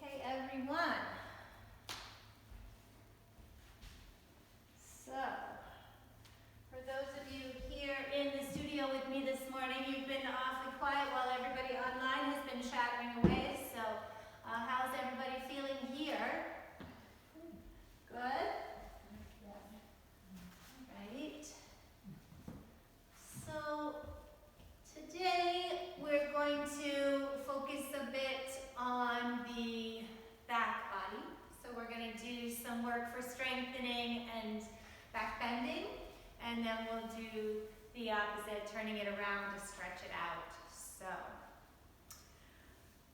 Okay, everyone. So, for those of you here in the studio with me this morning, you've been awfully quiet while everybody online has been chattering away. So, how's everybody feeling here? Good? Right. So, today we're going to focus a bit on the back body. So we're going to do some work for strengthening and back bending, and then we'll do the opposite, turning it around to stretch it out. So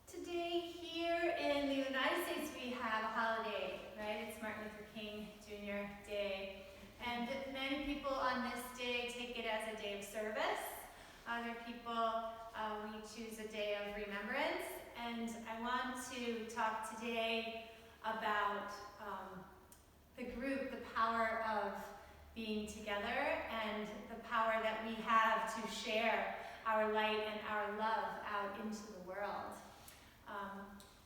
today here in the United States we have a holiday, right? It's Martin Luther King Jr. Day, and many people on this day take it as a day of service. Other people, we choose a day of remembrance, and I want to talk today about the group, the power of being together, and the power that we have to share our light and our love out into the world.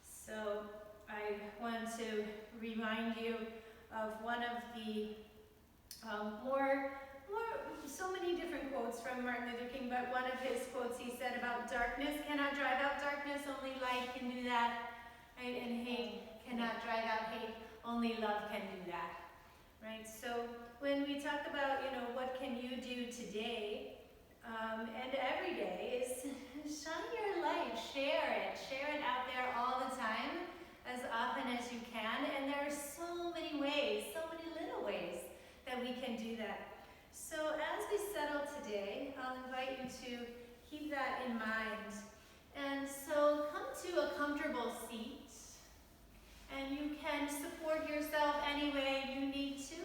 So I want to remind you of one of the so many different quotes from Martin Luther King, but one of his quotes he said about darkness cannot drive out darkness, only light can do that, right? And hate cannot drive out hate, only love can do that, right? So when we talk about, what can you do today and every day is shine your light, share it out there all the time, as often as you can, and there are so many ways, so many little ways that we can do that. So as we settle today, I'll invite you to keep that in mind. And so come to a comfortable seat, and you can support yourself any way you need to,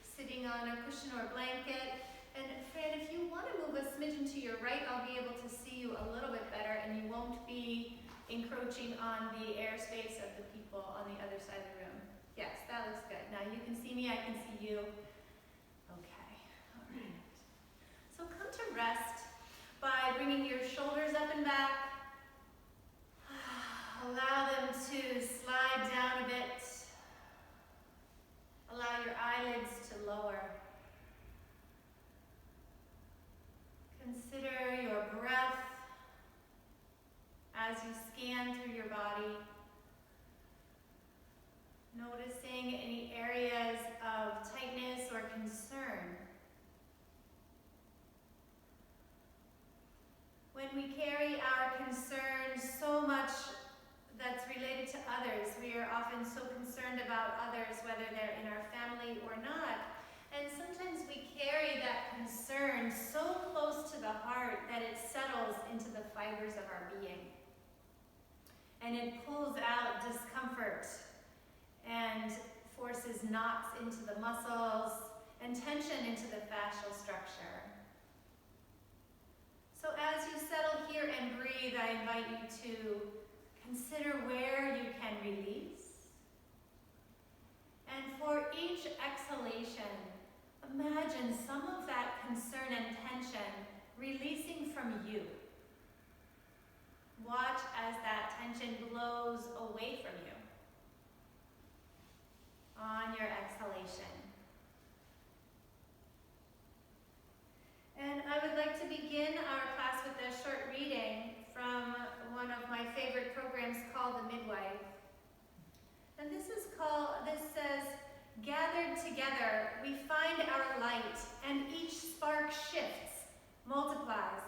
sitting on a cushion or a blanket. And Fran, if you want to move a smidgen to your right, I'll be able to see you a little bit better, and you won't be encroaching on the airspace of the people on the other side of the room. Yes, that looks good. Now you can see me, I can see you. Okay, all right. So come to rest by bringing your shoulders up and back. Allow them to slide down a bit. Allow your eyelids to lower. Consider your breath as you scan through your body. Noticing any areas of tightness or concern. When we carry our concerns so much that's related to others, we are often so concerned about others, whether they're in our family or not. And sometimes we carry that concern so close to the heart that it settles into the fibers of our being. And it pulls out discomfort and forces knots into the muscles and tension into the fascial structure. So as you settle here and breathe, I invite you to consider where you can release. And for each exhalation, imagine some of that concern and tension releasing from you. Watch as that tension blows away from you on your exhalation. And I would like to begin our class with a short reading from one of my favorite programs called The Midwife. And this says, gathered together, we find our light, and each spark shifts, multiplies,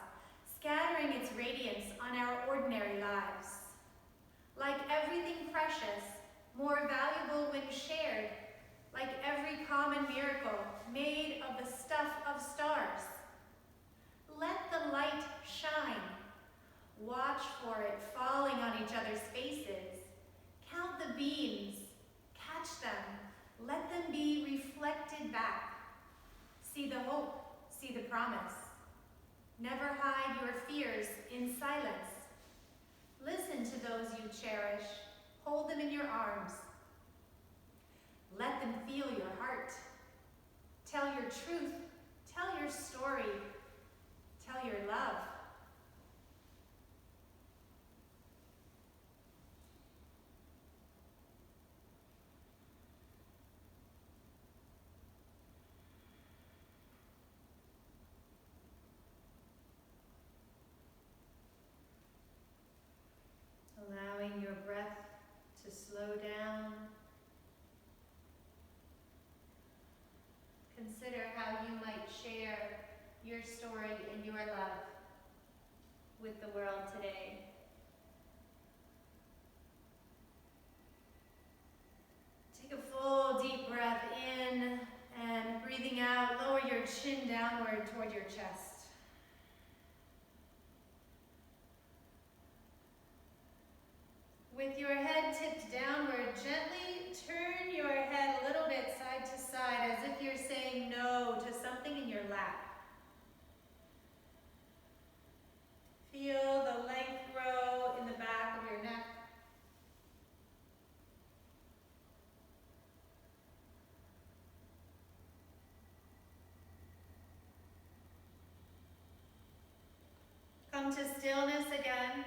scattering its radiance on our ordinary lives. Like everything precious, more valuable when shared, like every common miracle made of the stuff of stars. Let the light shine. Watch for it falling on each other's faces. Count the beams. Catch them. Let them be reflected back. See the hope. See the promise. Never hide your fears in silence. Listen to those you cherish. Hold them in your arms. Let them feel your heart. Tell your truth. Tell your story. Tell your love. in your love with the world today. Take a full deep breath in and breathing out, lower your chin downward toward your chest. With your head tipped downward, gently turn your head a little bit side to side as if you're saying no to something in your lap. Feel the length grow in the back of your neck. Come to stillness again.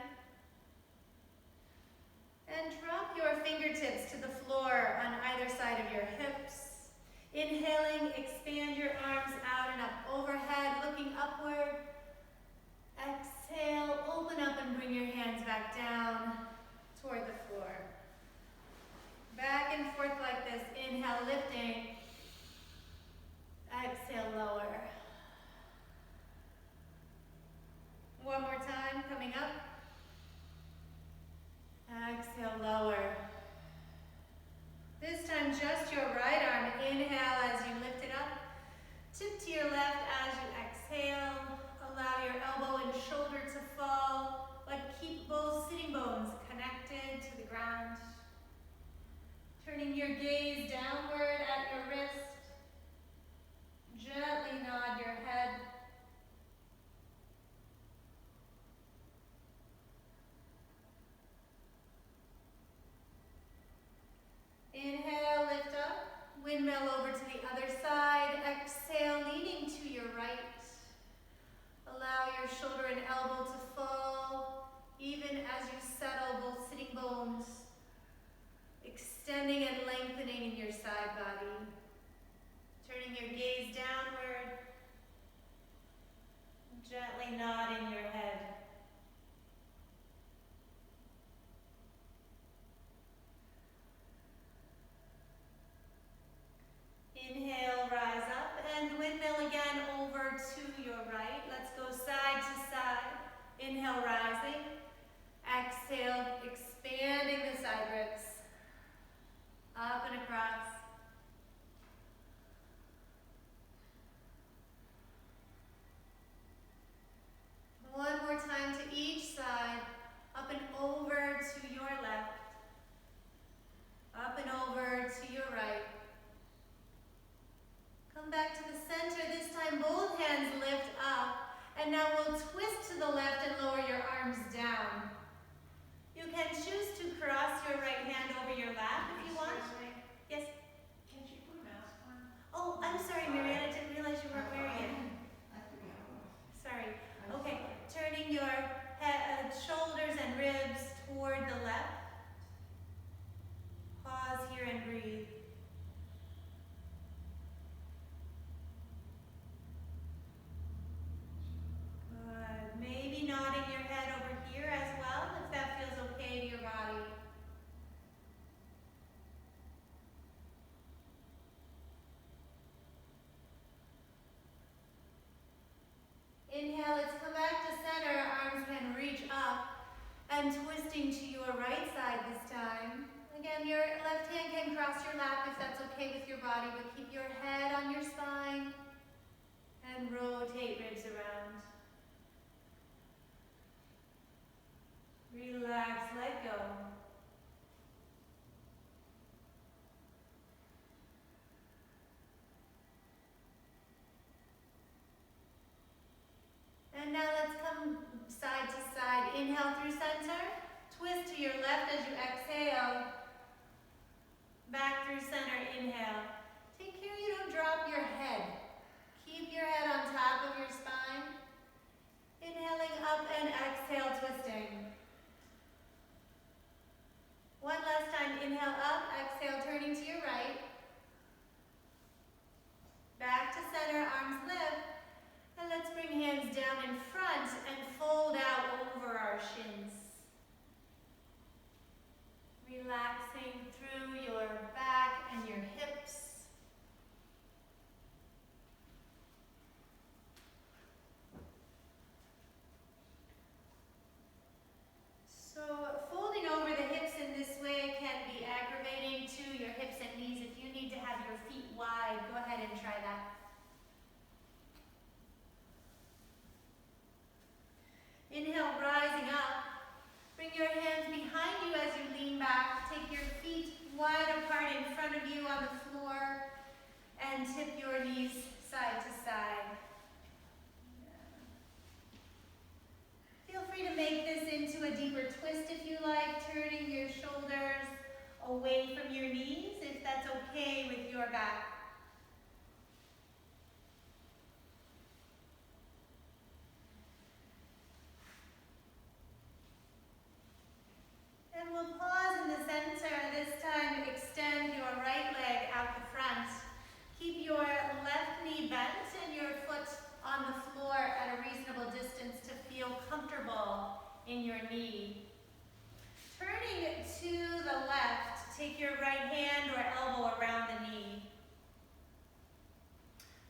And drop your fingertips to the floor on either side of your hips. Inhaling, expand your arms out and up overhead, looking upward. Exhale, open up and bring your hands back down toward the floor. Back and forth like this. Inhale, lifting. Exhale, lower. One more time, coming up. Exhale, lower. This time, just your right arm. Inhale as you lift it up. Tip to your left as you exhale. Allow your elbow and shoulder to fall, but keep both sitting bones connected to the ground. Turning your gaze downward at your wrist. Gently nod your head. Inhale, lift up, windmill over to the other side. Exhale, leaning to your right. Allow your shoulder and elbow to fall, even as you settle both sitting bones, extending and lengthening in your side body. Turning your gaze downward, gently nodding your head. Inhale, rise up, and windmill again over to your right. Let's go side to side. Inhale, rising. Exhale, expanding the side ribs. Up and across. One more time to each side. Up and over to your left. Up and over to your right. Come back to the center. This time both hands lift up. And now we'll twist to the left and lower your arms down. You can choose to cross your right hand over your lap if you want. Yes? Can she put a mask on? Oh, I'm sorry, Marianne. I didn't realize you weren't wearing it. I forgot. Sorry. Okay, turning your head, shoulders and ribs toward the left. Pause here and breathe. Good. Maybe nodding your head over here as well, if that feels okay to your body. Inhale, let's come back to center. Arms can reach up and twisting to your right side this time. Again, your left hand can cross your lap if that's okay with your body, but keep your head on your spine and rotate ribs around. Relax, let go. And now let's come side to side. Inhale through center. Twist to your left as you exhale. Back through center, inhale. Take care you don't drop your head. Keep your head on top of your spine. Inhaling up and exhale, twisting. One last time, inhale up, exhale, turning to your right. Back to center, arms lift. And let's bring hands down in front and fold out over our shins. Relaxing through your back and your hips. Inhale, rising up. Bring your hands behind you as you lean back. Take your feet wide apart in front of you on the floor and tip your knees side to side. Feel free to make this into a deeper twist if you like, turning your shoulders away from your knees if that's okay with your back. And we'll pause in the center. This time, extend your right leg out the front. Keep your left knee bent and your foot on the floor at a reasonable distance to feel comfortable in your knee. Turning to the left, take your right hand or elbow around the knee.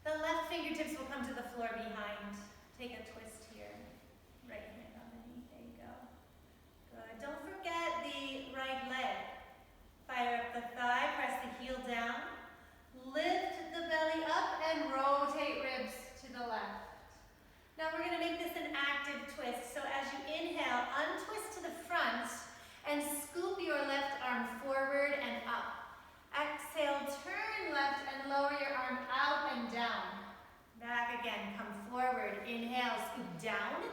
The left fingertips will come to the floor behind. Take a twist here. Right hand on the knee. There you go. Good. Don't forget the right leg. Fire up the thigh, press the heel down. Lift the belly up and rotate ribs to the left. Now we're going to make this an active twist. So as you inhale, untwist to the front and scoop your left arm forward and up. Exhale, turn left and lower your arm out and down. Back again, come forward. Inhale, scoop down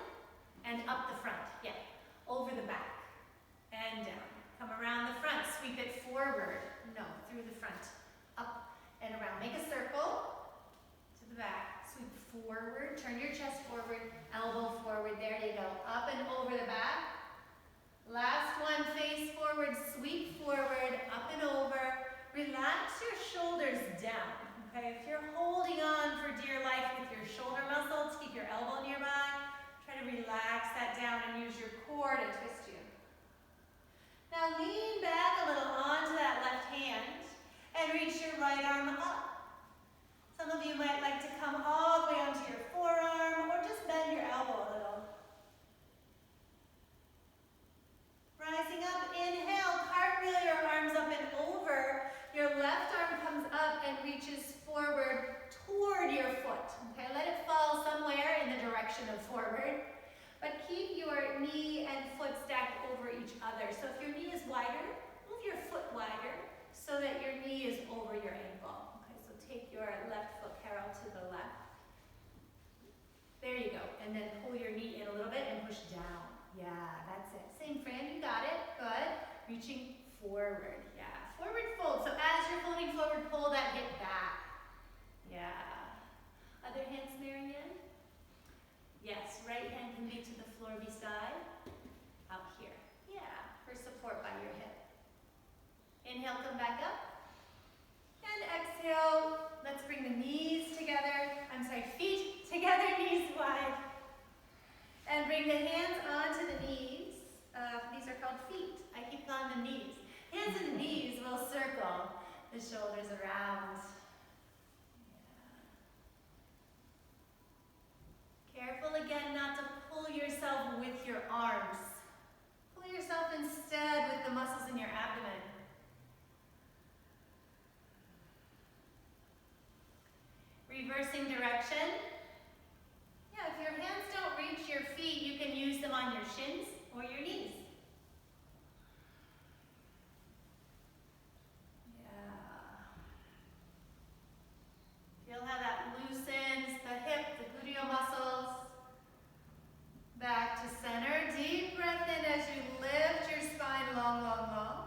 and up the front. Yeah, over the back and down. Come around the front, sweep it forward. No, through the front. Up and around. Make a circle to the back. Sweep forward, turn your chest forward, elbow forward. There you go. Up and over the back. Last one, face forward, sweep forward, up and over. Relax your shoulders down, okay? If you're holding on for dear life with your shoulder muscles, keep your elbow nearby. Try to relax that down and use your core to twist you. Now lean back a little onto that left hand and reach your right arm up. Some of you might like to come all the way onto your forearm or just bend your elbow a little. Rising up, inhale, cartwheel your arms up and over. Your left arm comes up and reaches forward toward your foot. Okay, let it fall somewhere in the direction of forward. But keep your knee and foot stacked over each other. So if your knee is wider, move your foot wider so that your knee is over your ankle. Okay, so take your left foot parallel to the left. There you go. And then pull your knee in a little bit and push down. Yeah, that's it. Same Fran, you got it. Good. Reaching forward. Yeah. Forward fold. So as you're folding forward, pull that hip back. Yeah. Other hands, Marianne? Yes. Right hand can be to the floor beside. Out here. Yeah. For support by your hip. Inhale, come back up. And exhale. Let's bring the knees together. Feet together, knees wide. And bring the hands onto the knees. These are called feet. I keep calling them knees. Hands and the knees will circle the shoulders around. Yeah. Careful again not to pull yourself with your arms. Pull yourself instead with the muscles in your abdomen. Reversing direction. Yeah, if your hands don't reach your feet, you can use them on your shins or your knees. Yeah. Feel how that loosens the hip, the gluteal muscles. Back to center. Deep breath in as you lift your spine long, long, long.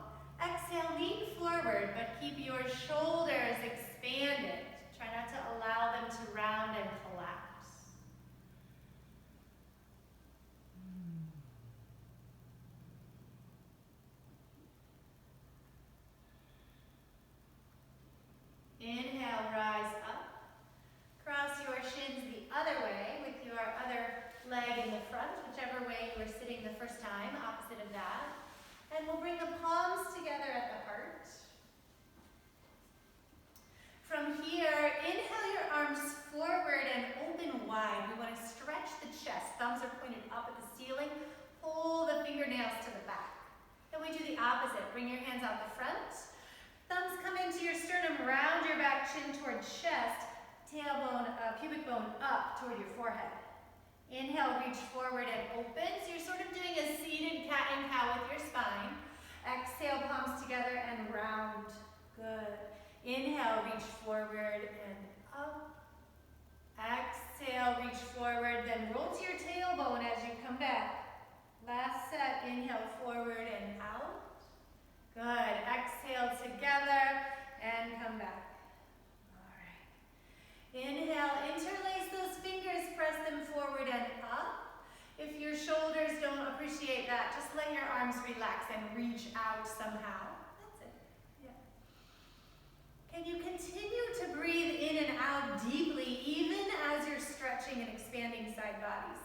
Exhale, lean forward, but keep your shoulders expanded. Try not to allow them to round and collapse. Inhale, rise up. Cross your shins the other way with your other leg in the front, whichever way you were sitting the first time, opposite of that. And we'll bring the palms together at the heart. From here, inhale your arms forward and open wide. We want to stretch the chest. Thumbs are pointed up at the ceiling. Pull the fingernails to the back. Then we do the opposite. Bring your hands out the front. Thumbs come into your sternum, round your back, chin toward chest, tailbone, pubic bone up toward your forehead. Inhale, reach forward and open. So you're sort of doing a seated cat and cow with your spine. Exhale, palms together and round. Good. Inhale, reach forward and up. Exhale, reach forward, then roll to your tailbone as you come back. Last set, inhale forward and out. Good. Exhale together and come back. All right. Inhale, interlace those fingers, press them forward and up. If your shoulders don't appreciate that, just let your arms relax and reach out somehow. That's it. Yeah. Can you continue to breathe in and out deeply, even as you're stretching and expanding side bodies?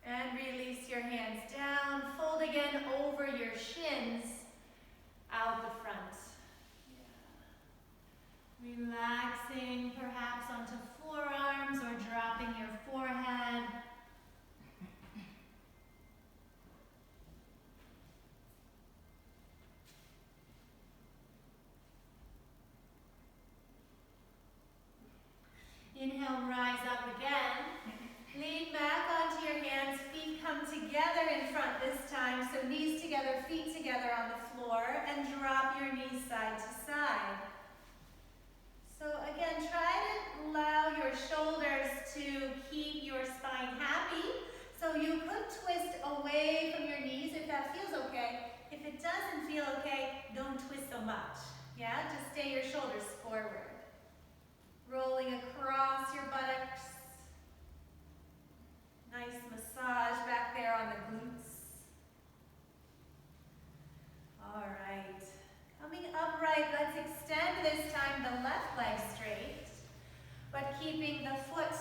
And release your hands down. Fold again over your shins, out the front. Yeah. Relaxing perhaps onto forearms or dropping your forehead. Inhale, rise up again. Lean back onto your hands, feet come together in front this time. So knees together, feet together on the floor, and drop your knees side to side. So again, try to allow your shoulders to keep your spine happy. So you could twist away from your knees if that feels okay. If it doesn't feel okay, don't twist so much. Yeah, just stay your shoulders forward. Rolling across your buttocks. Nice massage back there on the glutes. All right. Coming upright, let's extend this time the left leg straight, but keeping the foot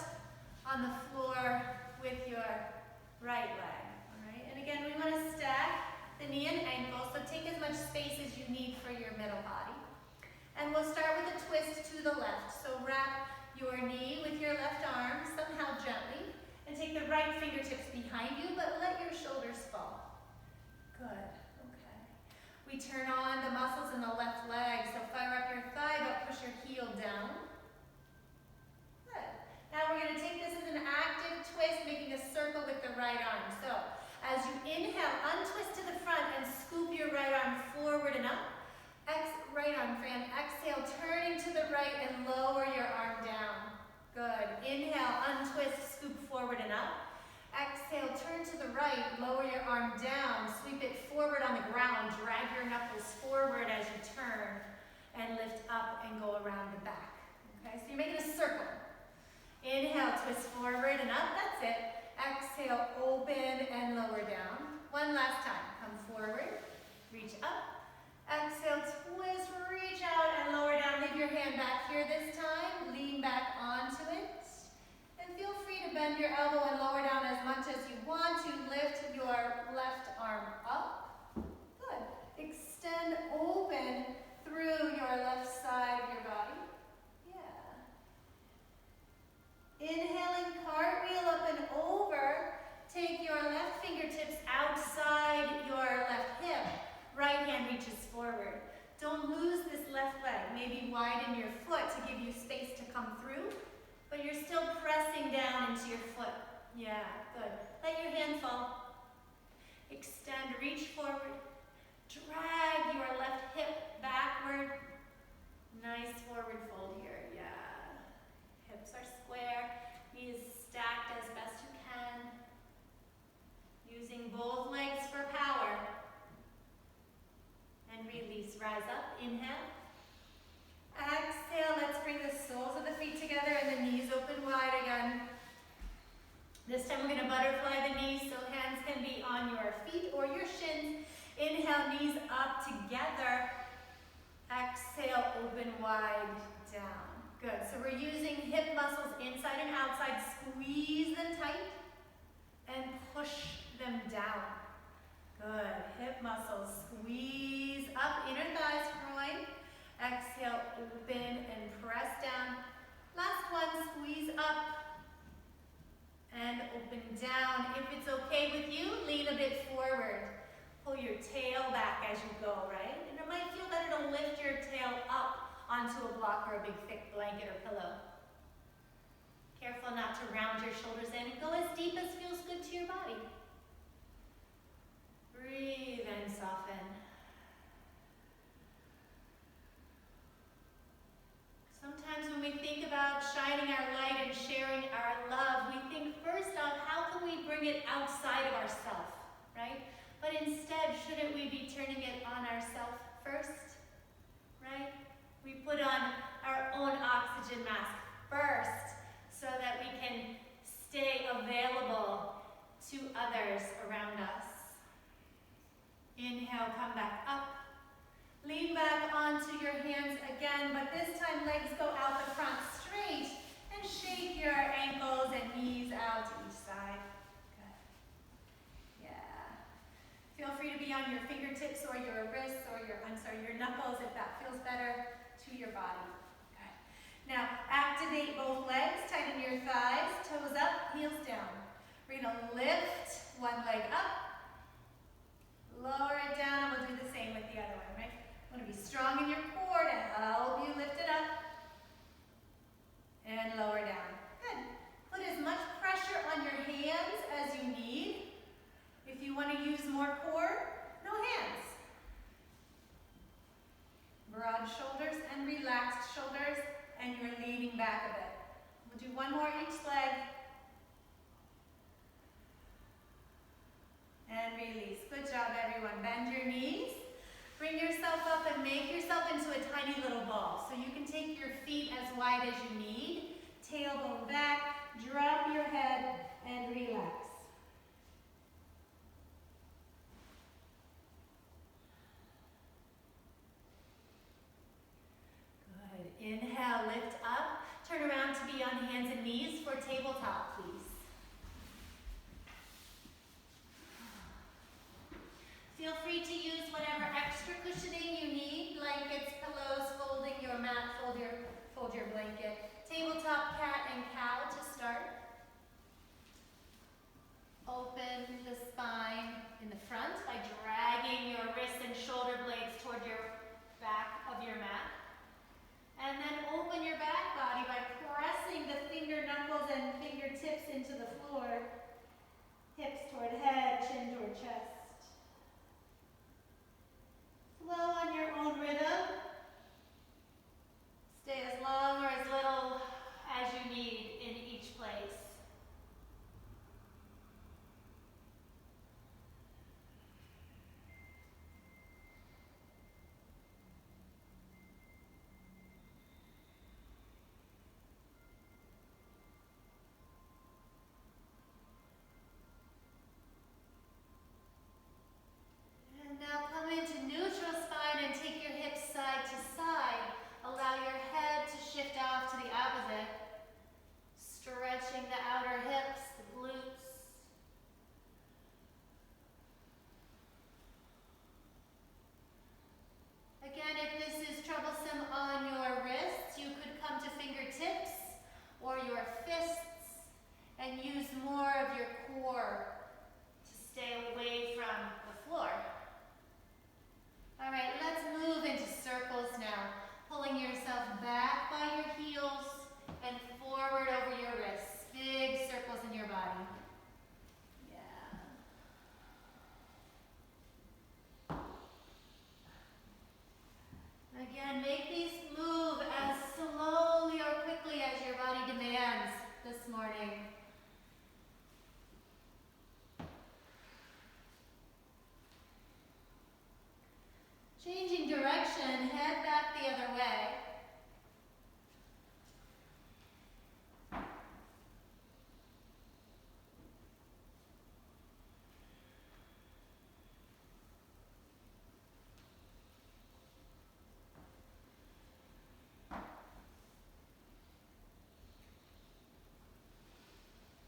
on the floor with your right leg. All right. And again, we want to stack the knee and ankle, so take as much space as you need for your middle body. And we'll start with a twist to the left. So wrap your knee with your left arm, somehow gently, and take the right fingertips behind you, but let your shoulders fall. Good, okay. We turn on the muscles in the left leg, so fire up your thigh, but push your heel down. Good. Now we're gonna take this as an active twist, making a circle with the right arm. So as you inhale, untwist to the front and scoop your right arm forward and up. Right arm, Fran. Exhale, turning to the right and lower your arm down. Good. Inhale, untwist, scoop forward and up. Exhale, turn to the right, lower your arm down, sweep it forward on the ground, drag your knuckles forward as you turn, and lift up and go around the back. Okay, so you're making a circle. Inhale, twist forward and up, that's it. Exhale, open and lower down. One last time, come forward, reach up. Exhale, twist, reach out and lower down. Leave your hand back here this time. Lean back onto it. And feel free to bend your elbow and lower down as much as you want to. Lift your left arm up. Good. Extend open through your left side of your body. Yeah. Inhaling, cartwheel up and over. Take your left fingertips outside your left hip. Right hand reaches forward. Don't lose this left leg. Maybe widen your foot to give you space to come through, but you're still pressing down into your foot. Yeah, good. Let your hand fall. Extend, reach forward. Drag your left hip backward. Nice forward fold here, yeah. Hips are square, knees stacked as best you can. Using both legs for power. And release, rise up, inhale. Exhale, let's bring the soles of the feet together and the knees open wide again. This time we're gonna butterfly the knees so hands can be on your feet or your shins. Inhale, knees up together. Exhale, open wide down. Good, so we're using hip muscles inside and outside. Squeeze them tight and push them down. Good. Hip muscles. Squeeze up, inner thighs, groin. Exhale, open and press down. Last one, squeeze up and open down. If it's okay with you, lean a bit forward. Pull your tail back as you go, right? And it might feel better to lift your tail up onto a block or a big thick blanket or pillow. Careful not to round your shoulders in. Go as deep as feels good to your body. Breathe and soften. Sometimes when we think about shining our light and sharing our love, we think first of how can we bring it outside of ourselves, right? But instead, shouldn't we be turning it on ourselves first, right? We put on our own oxygen mask first so that we can stay available to others around us. Inhale, come back up. Lean back onto your hands again, but this time legs go out the front straight and shake your ankles and knees out to each side. Good. Yeah. Feel free to be on your fingertips or your wrists or your knuckles if that feels better to your body. Good. Now, activate both legs, tighten your thighs, toes up, heels down. We're gonna lift one leg up, lower it down, and we'll do the same with the other one, right? Want to be strong in your core to help you lift it up and lower down. Good. Put as much pressure on your hands as you need. If you want to use more core, no hands. Broad shoulders and relaxed shoulders, and you're leaning back a bit. We'll do one more each leg. And release. Good job, everyone. Bend your knees. Bring yourself up and make yourself into a tiny little ball. So you can take your feet as wide as you need. Tailbone back. Drop your head and relax. Good. Inhale, lift up. Turn around to be on hands and knees for tabletop, please. Feel free to use whatever extra cushioning you need, blankets, pillows, folding your mat, fold your blanket. Tabletop cat and cow to start. Open the spine in the front by dragging your wrists and shoulder blades toward your back of your mat. And then open your back body by pressing the finger knuckles and fingertips into the floor. Hips toward head, chin toward chest. Flow on your own rhythm. Stay as long or as little as you need in each place. And now come into neutral spine and take your hips side to side. Allow your head to shift off to the opposite. Stretching the outer hips, the glutes. Again, if this is troublesome on your wrists, you could come to fingertips or your fists and use more of your core to stay away from the floor. All right, let's move into circles now. Pulling yourself back by your heels and forward over your wrists. Big circles in your body. Yeah. Again, make these move as slowly or quickly as your body demands this morning. Changing direction, head back the other way.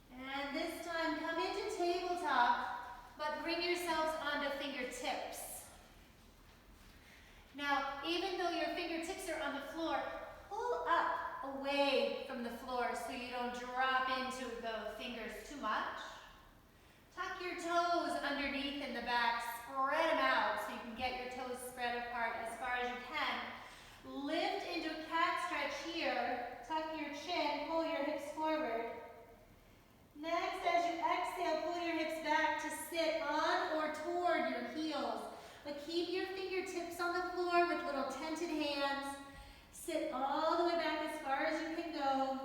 And this time, come into tabletop, but bring yourselves onto fingertips. Now, even though your fingertips are on the floor, pull up away from the floor so you don't drop into the fingers too much. Tuck your toes underneath in the back, spread them out so you can get your toes spread apart as far as you can. Lift into a cat stretch here. Tuck your chin, pull your hips forward. Next, as you exhale, pull your hips back to sit on or toward your heels. But keep your fingertips on the floor with little tented hands. Sit all the way back as far as you can go.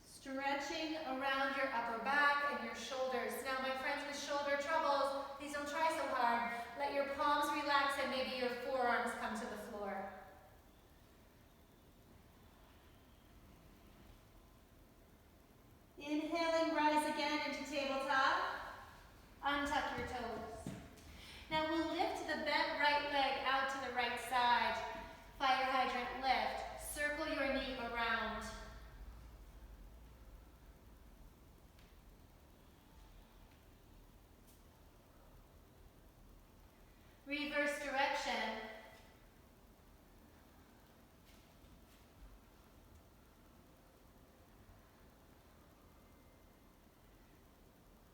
Stretching around your upper back and your shoulders. Now, my friends with shoulder troubles, please don't try so hard. Let your palms relax and maybe your forearms come to the floor. Inhaling, rise again into tabletop. Untuck your toes. Now we'll lift the bent right leg out to the right side. Fire hydrant lift. Circle your knee around. Reverse direction.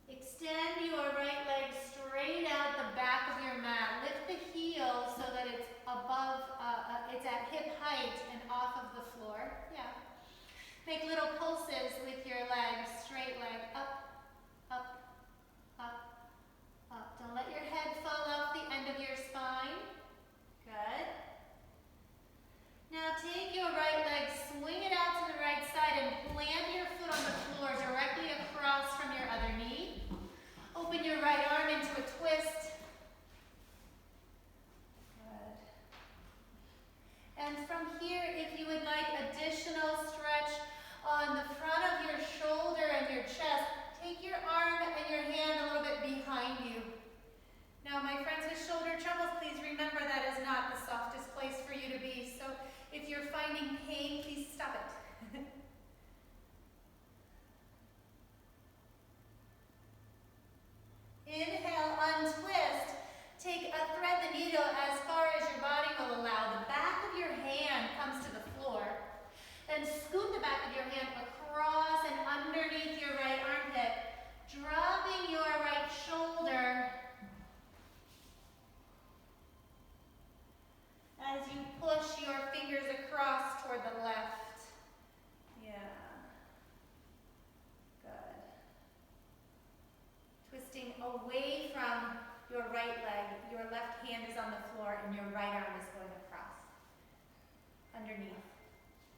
Extend your right leg straight out the back of your mat. Lift the heel so that it's above, it's at hip height and off of the floor. Yeah. Make little pulses with your legs. Straight leg up, up, up, up. Don't let your head fall off the end of your spine. Good. Now take your right leg, swing it out to the right side and plant your foot on the floor directly across from your other knee. Open your right arm into a twist. Good. And from here, if you would like additional stretch on the front of your shoulder and your chest, take your arm and your hand a little bit behind you. Now, my friends with shoulder troubles, please remember that is not the softest place for you to be. So if you're finding pain, please stop it. Inhale, untwist. Take thread the needle as far as your body will allow. The back of your hand comes to the floor. Then scoot the back of your hand across and underneath your right armpit, dropping your right shoulder as you push your fingers across toward the left. Yeah. Good. Twisting away from your right leg. Your left hand is on the floor and your right arm is going across. Underneath.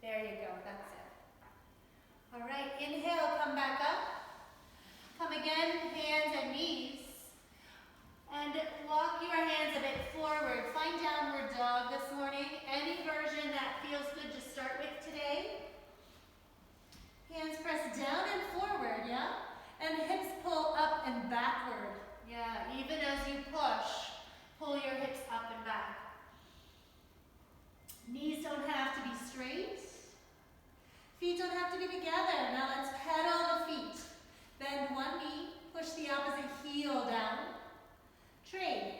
There you go. That's it. All right. Inhale, come back up. Come again, hands and knees. And walk your hands a bit forward. Find downward dog this morning. Any version that feels good to start with today. Hands press down and forward, yeah? And hips pull up and backward. Yeah, even as you push, pull your hips up and back. Knees don't have to be straight. Feet don't have to be together. Now let's pedal the feet. Bend one knee, push the opposite heel down. Trade.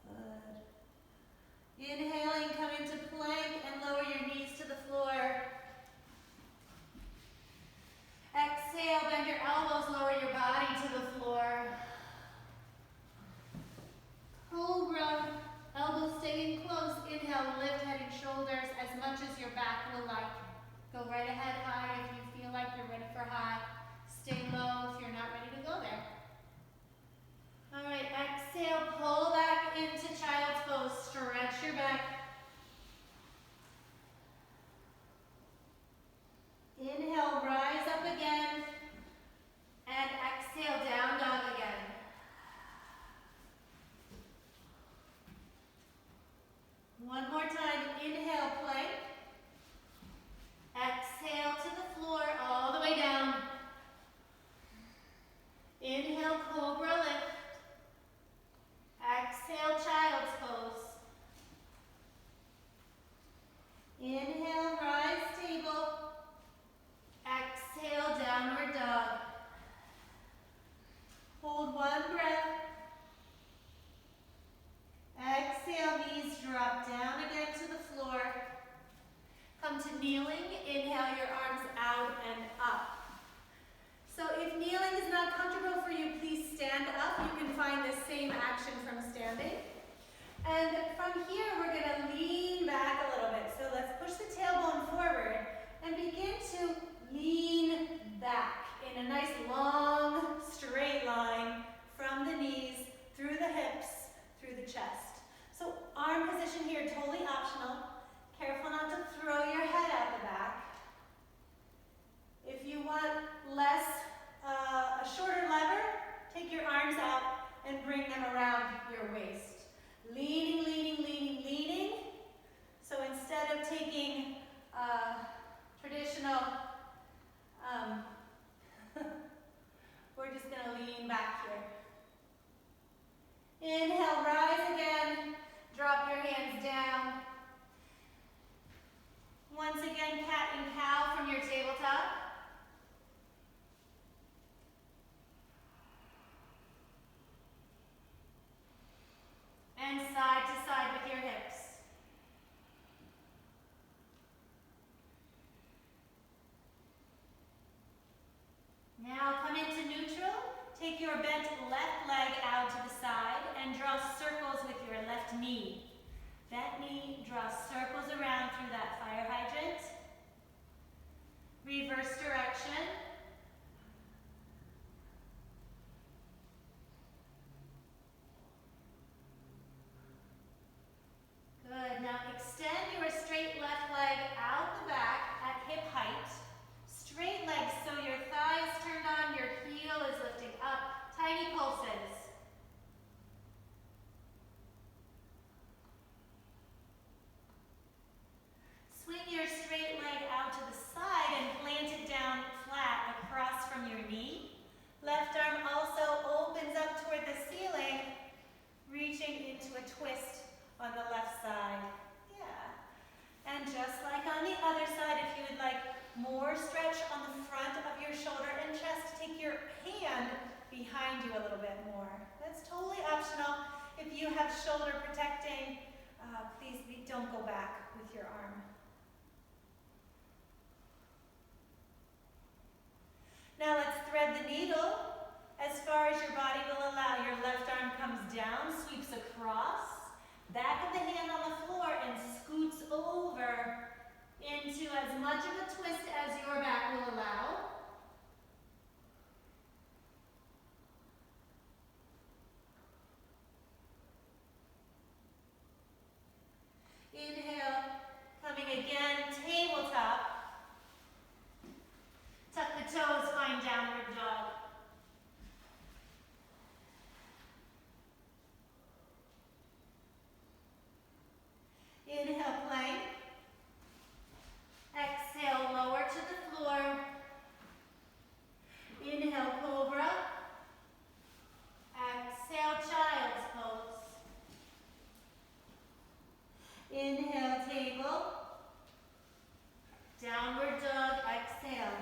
Good. Inhaling, come into plank and lower your knees to the floor. Exhale, bend your elbows, lower your body to the floor. Cobra, elbows staying close. Inhale, lift shorter lever, take your arms out and bring them around your waist. Leaning, leaning, leaning, leaning. So instead of taking traditional, we're just gonna lean back here. Inhale, rise again. Drop your hands down. Once again, cat and cow from your tabletop. And side to side with your hips. Now come into neutral. Take your bent left leg out to the side and draw circles with your left knee. Bent knee, draw circles around through that fire hydrant. Reverse direction. Good. Now extend your straight left leg out the back at hip height. Straight legs, so your thigh is turned on, your heel is lifting up. Tiny pulses. Swing your straight leg out to the side and plant it down flat across from your knee. Left arm also opens up toward the ceiling, reaching into a twist on the left side. Yeah. And just like on the other side, if you would like more stretch on the front of your shoulder and chest, take your hand behind you a little bit more. That's totally optional. If you have shoulder protecting, please don't go back with your arm. Now let's thread the needle as far as your body will allow. Your left arm comes down, sweeps across, back of the hand on the floor, and scoots over into as much of a twist as your back will allow. Inhale, coming again, tabletop. Tuck the toes, find downward dog. Inhale, plank. Exhale, lower to the floor. Inhale, cobra. Exhale, child's pose. Inhale, table. Downward dog, exhale.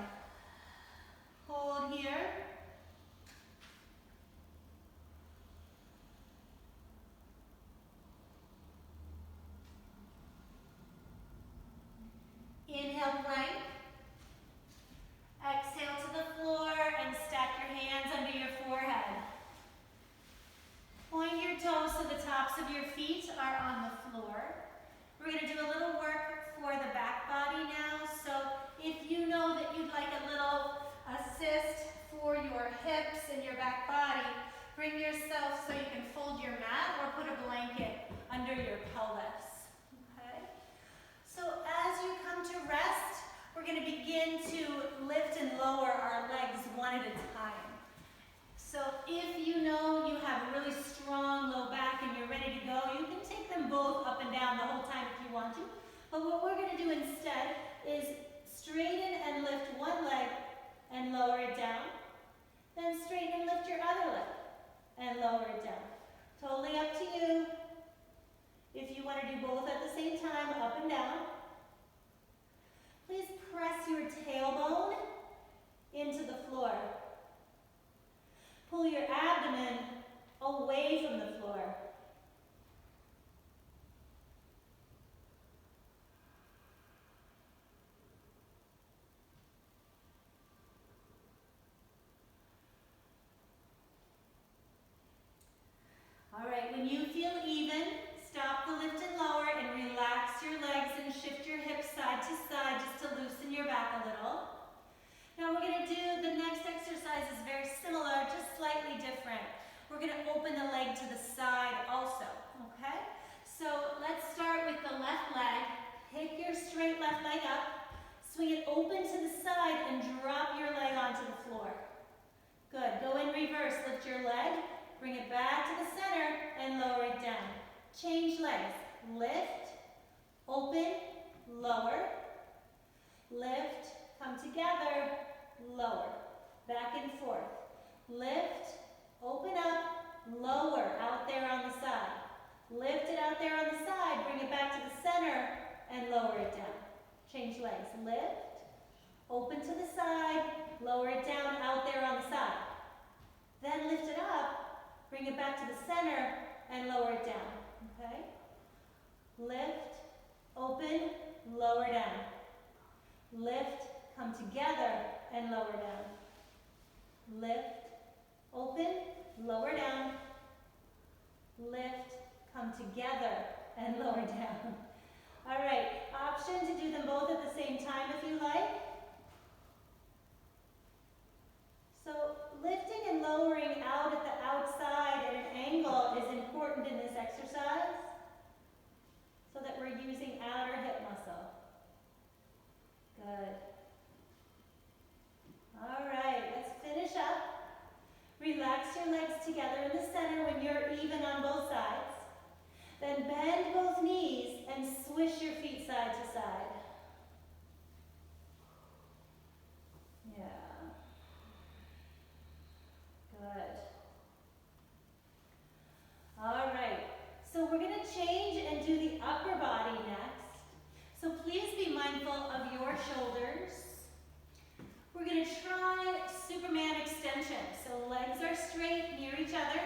Hold here. Inhale, plank. Exhale to the floor and stack your hands under your forehead. Point your toes so the tops of your feet are on the floor. We're going to do a little work for the back body now. So if you know that you'd like a little assist for your hips and your back body, bring yourself so you can fold your mat or put a blanket under your pelvis. Okay? So as you come to rest, we're going to begin to lift and lower our legs one at a time. So if you know you have a really strong low back and you're ready to go, you can take them both up and down the whole time if you want to. But what we're going to do instead is straighten and lift one leg and lower it down. Then straighten and lift your other leg and lower it down. Totally up to you. If you want to do both at the same time, up and down. Please press your tailbone into the floor. Pull your abdomen away from the floor. All right, when you feel even, stop the lift and lower and relax your legs and shift your hips side to side just to loosen your back a little. Now we're going to do, the next exercise is very similar, just slightly different. We're going to open the leg to the side also, okay? So let's start with the left leg. Pick your straight left leg up, swing it open to the side and drop your leg onto the floor. Good, go reverse. Lift your leg, bring it back to the center, and lower it down. Change legs. Lift, open, lower. Lift, come together, lower. Back and forth. Lift, open up, lower, out there on the side. Lift it out there on the side, bring it back to the center, and lower it down. Change legs. Lift, open to the side, lower it down, out there on the side. Then lift it up, bring it back to the center, and lower it down. Okay? Lift, open, lower down. Lift, come together, and lower down. Lift, open, lower down. Lift, come together, and lower down. All right, option to do them both at the same time if you like. So lifting and lowering out at the outside at an angle is important in this exercise so that we're using outer hip muscle. Good. All right, let's finish up. Relax your legs together in the center when you're even on both sides. Then bend both knees and swish your feet side to side. Yeah. Good. All right, so we're going to change and do the upper body next. So please be mindful of your shoulders. We're going to try Superman extension. So legs are straight near each other.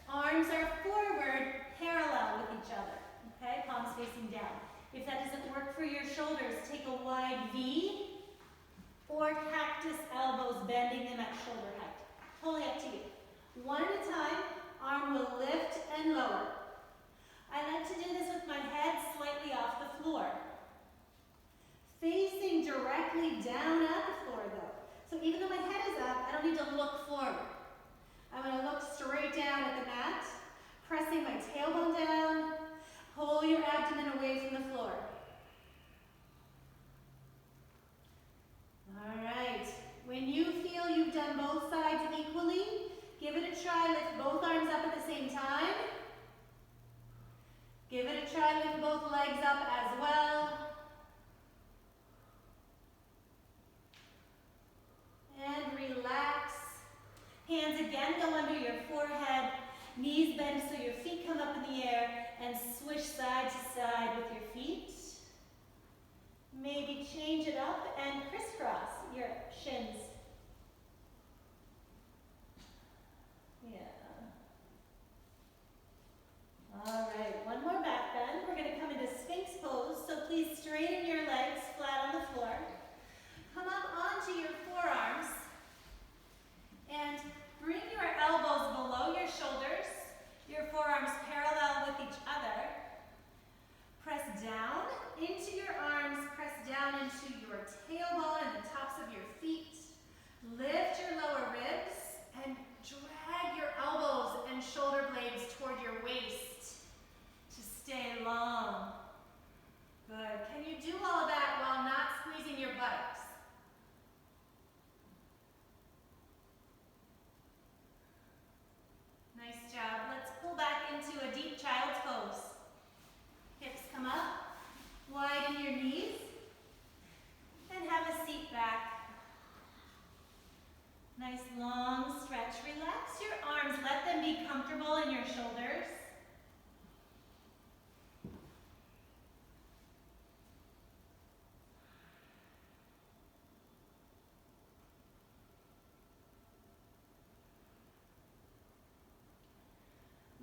Arms are forward, parallel with each other. Okay, palms facing down. If that doesn't work for your shoulders, take a wide V or cactus elbows, bending them at shoulder height. Totally up to you. One at a time, arm will lift and lower. I like to do this with my head slightly off the floor. Facing directly down at the floor though. So even though my head is up, I don't need to look forward. I'm going to look straight down at the mat, pressing my tailbone down. Pull your abdomen away from the floor. All right. When you feel you've done both sides equally, give it a try. Lift both arms up at the same time. Give it a try. Lift both legs up as well. And relax. Hands again go under your forehead. Knees bend so your feet come up in the air and swish side to side with your feet. Maybe change it up and crisscross your shins. Yeah. All right, one more back bend. We're going to come into Sphinx pose, so please straighten your legs flat on the floor. Come up onto your forearms and bring your elbows below your shoulders, your forearms parallel with each other. Press down into your arms, press down into your tailbone and the tops of your feet. Lift your lower ribs and drag your elbows and shoulder blades toward your waist to stay long. Good. Can you do all of that while not squeezing your buttocks? Nice job. Let's pull back into a deep child's pose. Hips come up, widen your knees, and have a seat back. Nice long stretch. Relax your arms. Let them be comfortable in your shoulders.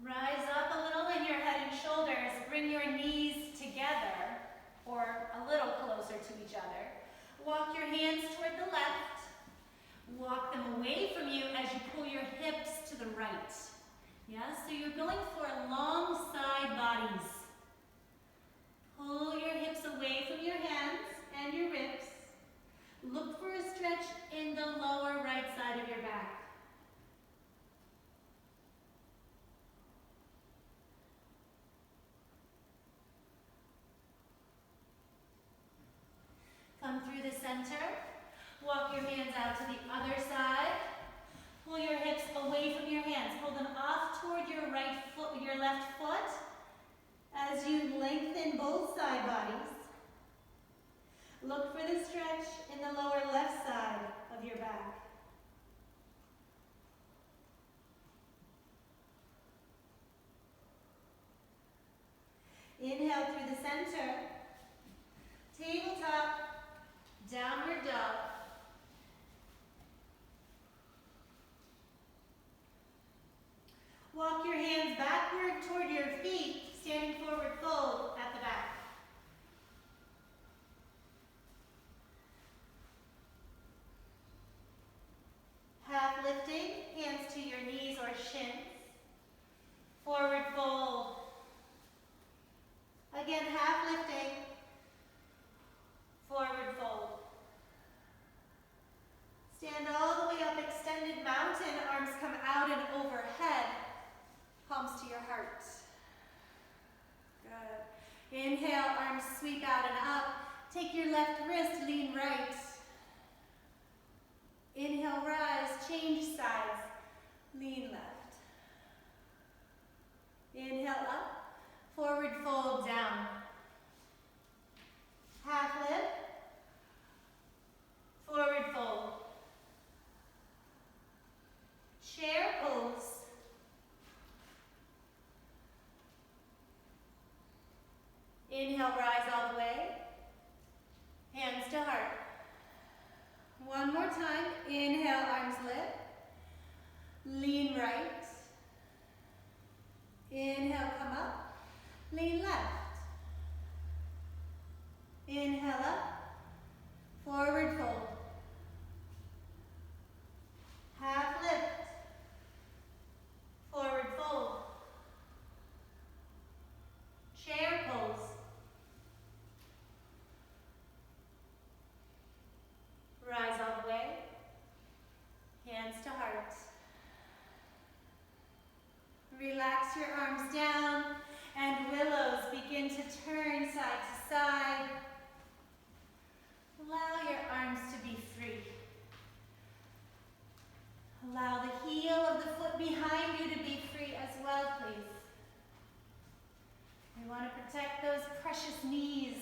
Rise up a little in your head and shoulders. Bring your knees together or a little closer to each other. Walk your hands toward the left. Walk them away from you as you pull your hips to the right. Yeah, so you're going for long side bodies. Pull your hips away from your hands and your ribs. Look for a stretch in the lower right side of your back. Come through the center. Walk your hands out to the other side. Pull your hips away backward toward your feet, standing forward fold at the back. Half lifting, hands to your knees or shins. Forward fold. Again, half lifting. Forward fold. Stand all the way up, extended mountain, arms come out and overhead, palms to your heart. Good. Inhale, arms sweep out and up. Take your left wrist, lean right. Inhale, rise, change sides, lean left. Inhale up, forward fold down. Half lift, forward fold. Chair pose. Inhale, rise all the way. Hands to heart. One more time. Inhale, arms lift. Lean right. Inhale, come up. Lean left. Inhale up. Forward fold. Half lift. Forward fold. Chair pose. Rise all the way. Hands to heart. Relax your arms down and willows begin to turn side to side. Allow your arms to be free. Allow the heel of the foot behind you to be free as well, please. We want to protect those precious knees.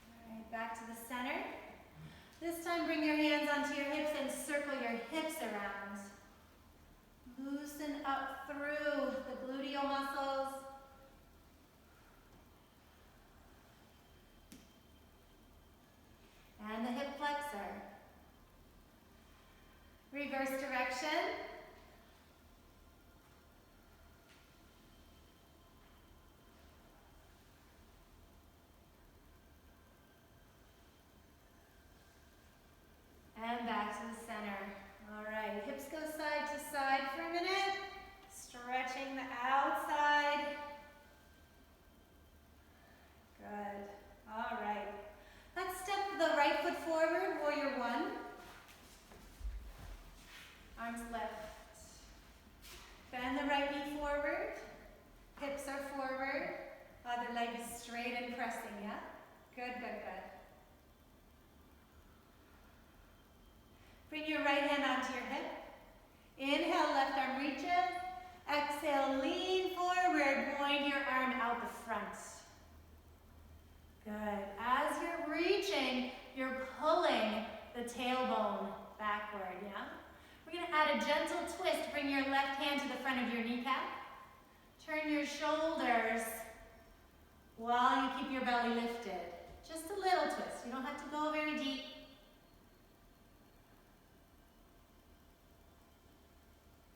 All right, back to the center. This time bring your hands onto your hips and circle your hips around. Loosen up through the gluteal muscles. And the hip flexor. Reverse direction. And back to the center. All right, hips go side to side for a minute. Stretching the outside. Good. All right. Let's step the right foot forward, warrior one. Arms left. Bend the right knee forward. Hips are forward. Other leg is straight and pressing, yeah? Good, good, good. Bring your right hand onto your hip. Inhale, left arm reaches. Exhale, lean forward, point your arm out the front. Good. As you're reaching, you're pulling the tailbone backward, yeah? We're going to add a gentle twist. Bring your left hand to the front of your kneecap. Turn your shoulders while you keep your belly lifted. Just a little twist. You don't have to go very deep.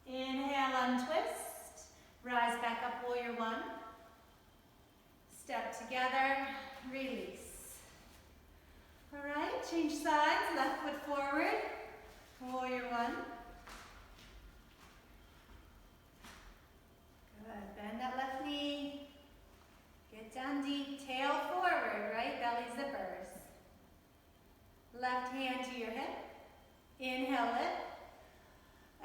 Inhale, untwist. Rise back up, warrior one. Step together, release. All right, change sides, left foot forward, warrior one. Good, bend that left knee. Get down deep, tail forward, right, belly zippers. Left hand to your hip. Inhale, lift.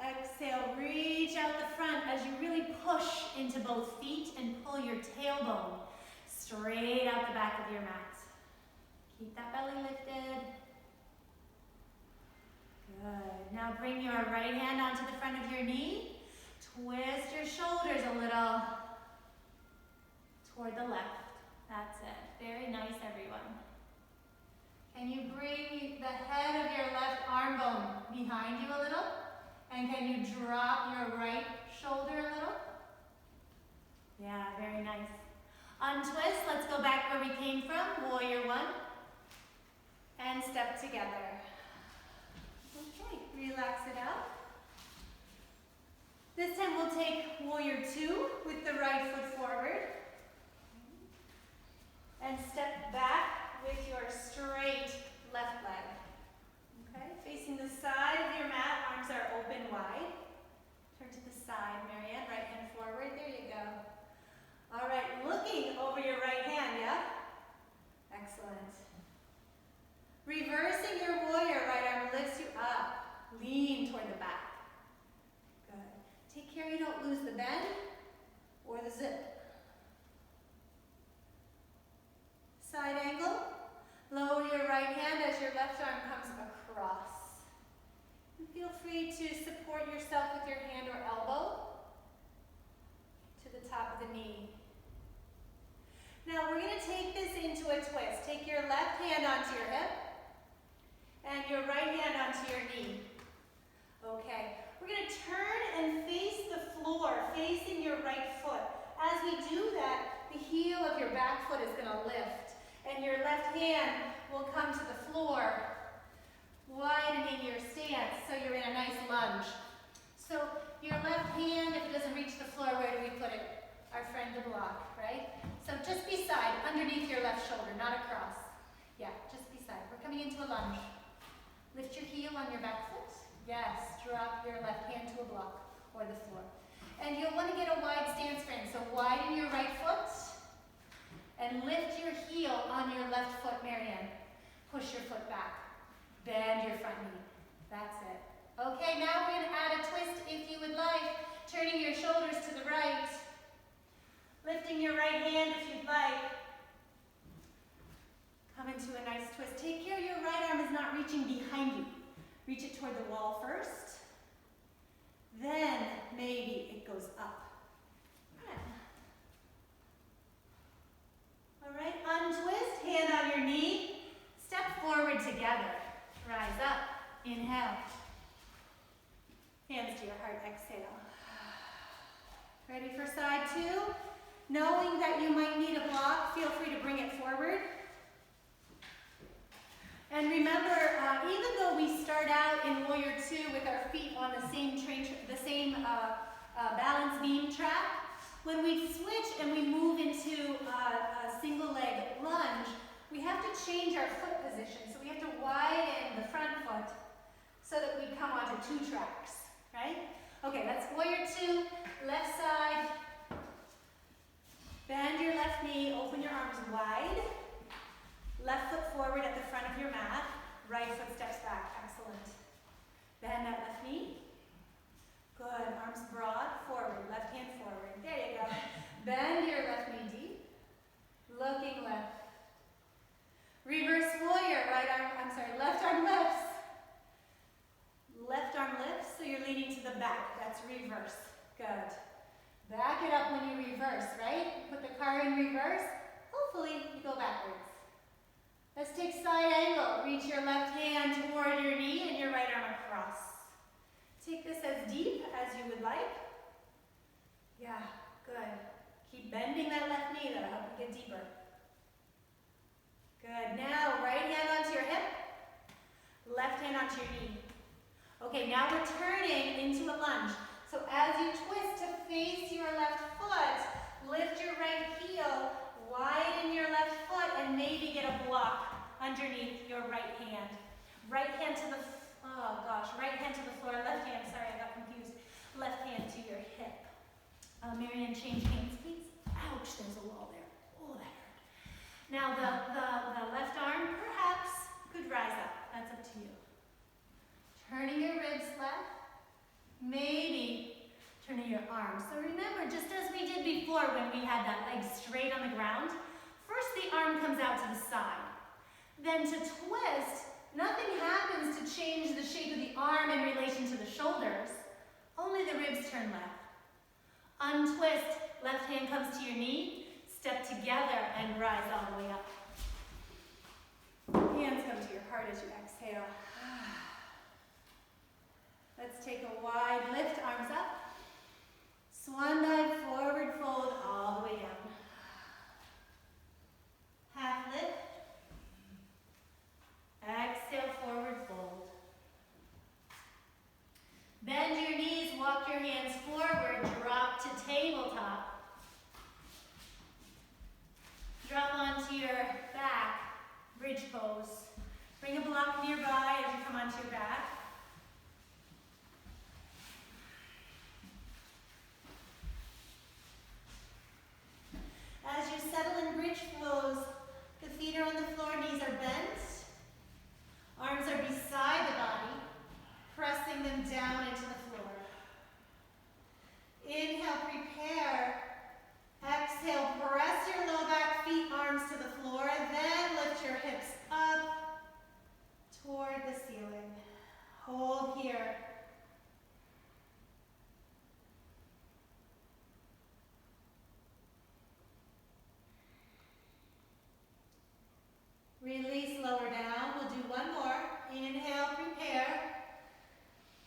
Exhale, reach out the front as you really push into both feet and pull your tailbone straight out the back of your mat. Keep that belly lifted. Good. Now bring your right hand onto the front of your knee. Twist your shoulders a little toward the left. That's it. Very nice, everyone. Can you bring the head of your left arm bone behind you a little? And can you drop your right shoulder a little? Yeah, very nice. Untwist, let's go back where we came from, warrior one. And step together. Okay, relax it out. This warrior two with the right foot forward. And step back with your straight left leg. Okay, facing the side of your mat, arms are open wide. Turn to the side, Marianne, right hand forward, there you go. All right, looking over your right hand, yeah? Excellent. Reversing your warrior, right arm lifts you up. Lean toward the back. Good. Take care you don't lose the bend or the zip. Side angle. Lower your right hand as your left arm comes across. And feel free to support yourself with your hand or elbow to the top of the knee. Now we're going to take this into a twist. Take your left hand onto your hip and your right hand onto your knee. Okay, we're going to turn and face the floor, facing your right foot. As we do that, the heel of your back foot is going to lift, and your left hand will come to the floor, widening your stance, so you're in a nice lunge. So your left hand, if it doesn't reach the floor, where do we put it? Our friend the block, right? So just beside, underneath your left shoulder, not across. Yeah, just beside. We're coming into a lunge. Lift your heel on your back foot. Yes, drop your left hand to a block or the floor. And you'll want to get a wide stance frame. So widen your right foot and lift your heel on your left foot, Marianne. Push your foot back. Bend your front knee. That's it. Okay, now we're going to add a twist if you would like. Turning your shoulders to the right. Lifting your right hand if you'd like. Come into a nice twist. Take care your right arm is not reaching behind you. Reach it toward the wall first. Then maybe it goes up. All right, untwist, hand on your knee. Step forward together. Rise up. Inhale. Hands to your heart, exhale. Ready for side two? Knowing that you might need a block, feel free to bring it forward. And remember, even though we start out in warrior two with our feet on the same balance beam track, when we switch and we move into a single leg lunge, we have to change our foot position. So we have to widen the front foot so that we come onto two tracks, right? Okay, that's warrior two, left side. Bend your left knee, open your arms wide. Left foot forward at the front of your mat. Right foot steps back. Excellent. Bend that left knee. Good. Arms broad, forward. Left hand forward. There you go. Bend your left knee deep. Looking left. Reverse warrior. Left arm lifts. Left arm lifts, so you're leaning to the back. That's reverse. Good. Back it up when you reverse, right? Put the car in reverse. Hopefully, you go backwards. Let's take side angle. Reach your left hand toward your knee and your right arm across. Take this as deep as you would like. Yeah, good. Keep bending that left knee. That'll help you get deeper. Good. Now, right hand onto your hip. Left hand onto your knee. Okay, now we're turning into a lunge. So as you twist to face your left foot, lift your right heel, widen your left foot, and maybe get a block underneath your right hand. Right hand to the, right hand to the floor, left hand, sorry, I got confused. Left hand to your hip. Marianne, change hands, please. Ouch, there's a wall there. Oh, that hurt. Now the left arm perhaps could rise up. That's up to you. Turning your ribs left, maybe turning your arms. So remember, just as we did before when we had that leg straight on the ground, first the arm comes out to the side. Then to twist, nothing happens to change the shape of the arm in relation to the shoulders. Only the ribs turn left. Untwist, left hand comes to your knee, step together and rise all the way up. Hands come to your heart as you exhale. Let's take a wide lift, arms up. Swan dive, forward fold, all the way down. Half lift. Exhale, forward fold. Bend your knees, walk walk your hands forward, drop to tabletop. Drop onto your back, bridge pose. Bring a block nearby as you come onto your back. As you settle in bridge pose, the feet are on the floor, knees are bent. Arms are beside the body, pressing them down into the floor. Inhale, prepare. Exhale, press your low back, feet, arms to the floor, then lift your hips up toward the ceiling. Hold here. Release, lower down. We'll do one more. Inhale, prepare.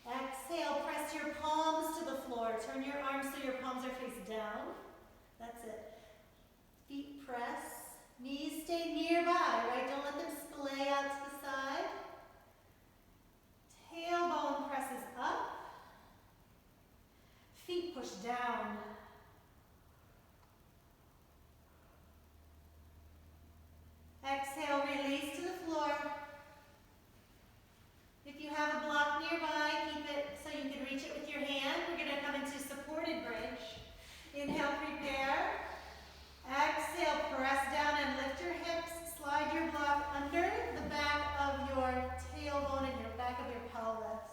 Exhale, press your palms to the floor. Turn your arms so your palms are face down. That's it. Feet press. Knees stay nearby, right? Don't let them splay out to the side. Tailbone presses up. Feet push down. Exhale, release to the floor. If you have a block nearby, keep it so you can reach it with your hand. We're going to come into supported bridge. Inhale, prepare. Exhale, press down and lift your hips. Slide your block under the back of your tailbone and your back of your pelvis.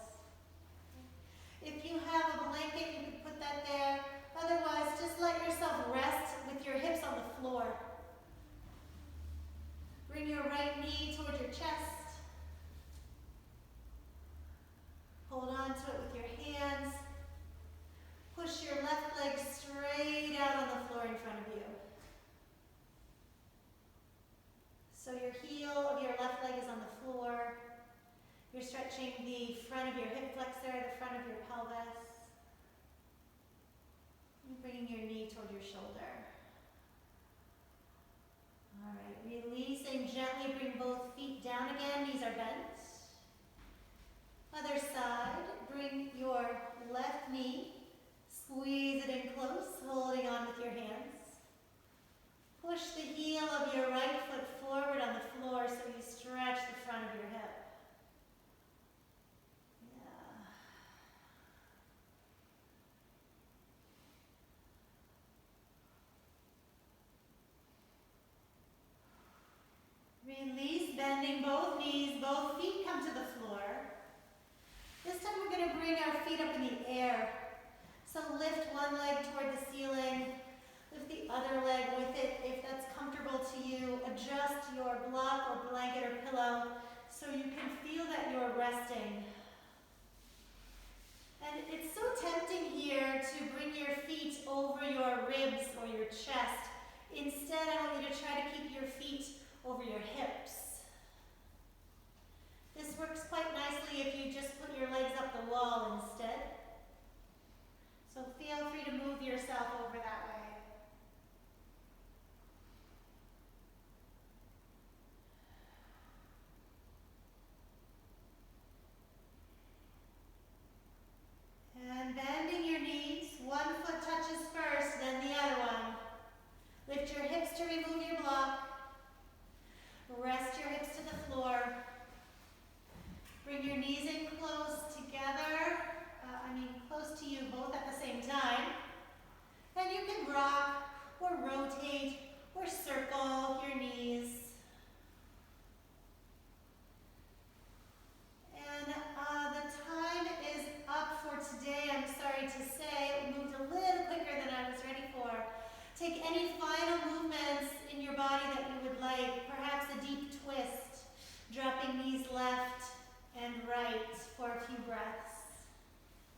If you have a blanket, you can put that there. Otherwise, just let yourself rest with your hips on the floor. Bring your right knee towards your chest. Hold on to it with your hands. Push your left leg straight out on the floor in front of you. So your heel of your left leg is on the floor. You're stretching the front of your hip flexor, the front of your pelvis. And bringing your knee toward your shoulder. All right, releasing gently, bring both feet down again, knees are bent. Other side, bring your left knee, squeeze it in close, holding on with your hands. Push the heel of your right foot forward on the floor so you stretch the front of your hip. Release, bending both knees, both feet come to the floor. This time we're going to bring our feet up in the air. So lift one leg toward the ceiling, lift the other leg with it if that's comfortable to you. Adjust your block or blanket or pillow so you can feel that you're resting. And it's so tempting here to bring your feet over your ribs or your chest. Instead, I want you to try to keep your feet over your hips. This works quite nicely if you just put your legs up the wall instead. So feel free to move yourself over that way. And bending your knees, one foot touches first, then the other one. Lift your hips to remove your block. Rest your hips to the floor. Bring your knees in close together, close to you both at the same time. And you can rock or rotate or circle your knees. And the time is up for today, I'm sorry to say. It moved a little quicker than I was ready for. Take any final movements in your body that you would like, perhaps a deep twist, dropping knees left and right for a few breaths.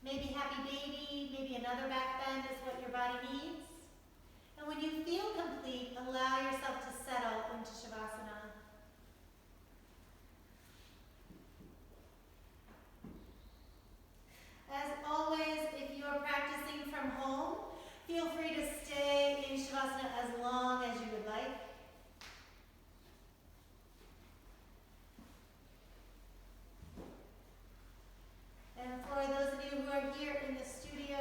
Maybe happy baby, maybe another back bend is what your body needs. And when you feel complete, allow yourself to settle into Shavasana. As always, if you are practicing from home, feel free to stay in Shavasana as long as you would like. And for those of you who are here in the studio,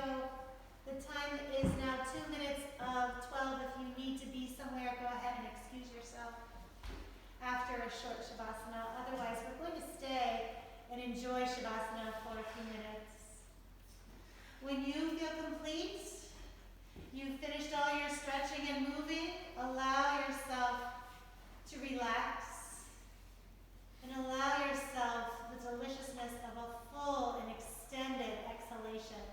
a short Shavasana. Otherwise, we're going to stay and enjoy Shavasana for a few minutes. When you feel complete, you've finished all your stretching and moving, allow yourself to relax and allow yourself the deliciousness of a full and extended exhalation.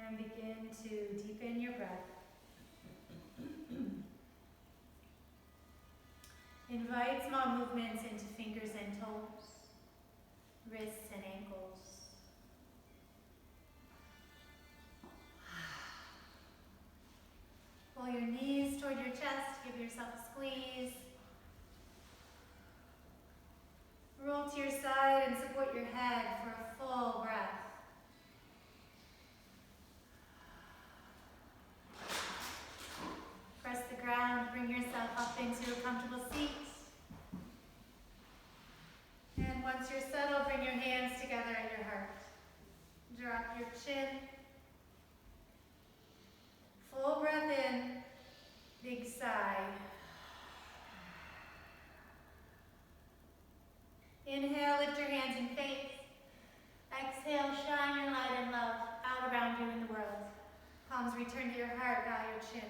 And begin to deepen your breath. Invite small movements into fingers and toes, wrists and ankles. Pull your knees toward your chest, give yourself a squeeze. Roll to your side and support your head for a full breath. Press the ground, bring yourself up into a comfortable seat. And once you're settled, bring your hands together at your heart. Drop your chin. Full breath in, big sigh. Inhale, lift your hands in faith. Exhale, shine your light and love out around you in the world. Palms return to your heart, bow your chin.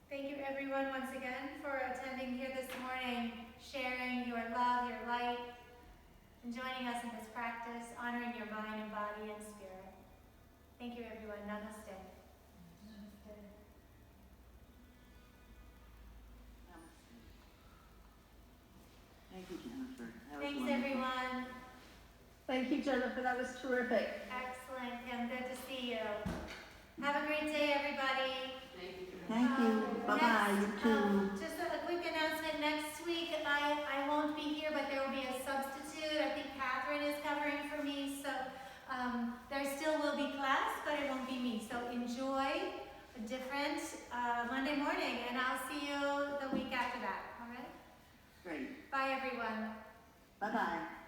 Thank you everyone once again for attending here this morning, sharing your love, your light, and joining us in this practice, honoring your mind and body and spirit. Thank you everyone. Namaste. Thank you, Jennifer. That was Thanks wonderful. everyone. Thank you, Jennifer. That was terrific. Excellent, Kim. Good to see you. Have a great day, everybody. Thank you. Bye-bye. You too. Just a quick announcement. Next week, I won't be here, but there will be a substitute. I think Catherine is covering for me, so there still will be class, but it won't be me. So enjoy a different Monday morning, and I'll see you the week after that. All right? Great. Bye, everyone. Bye-bye.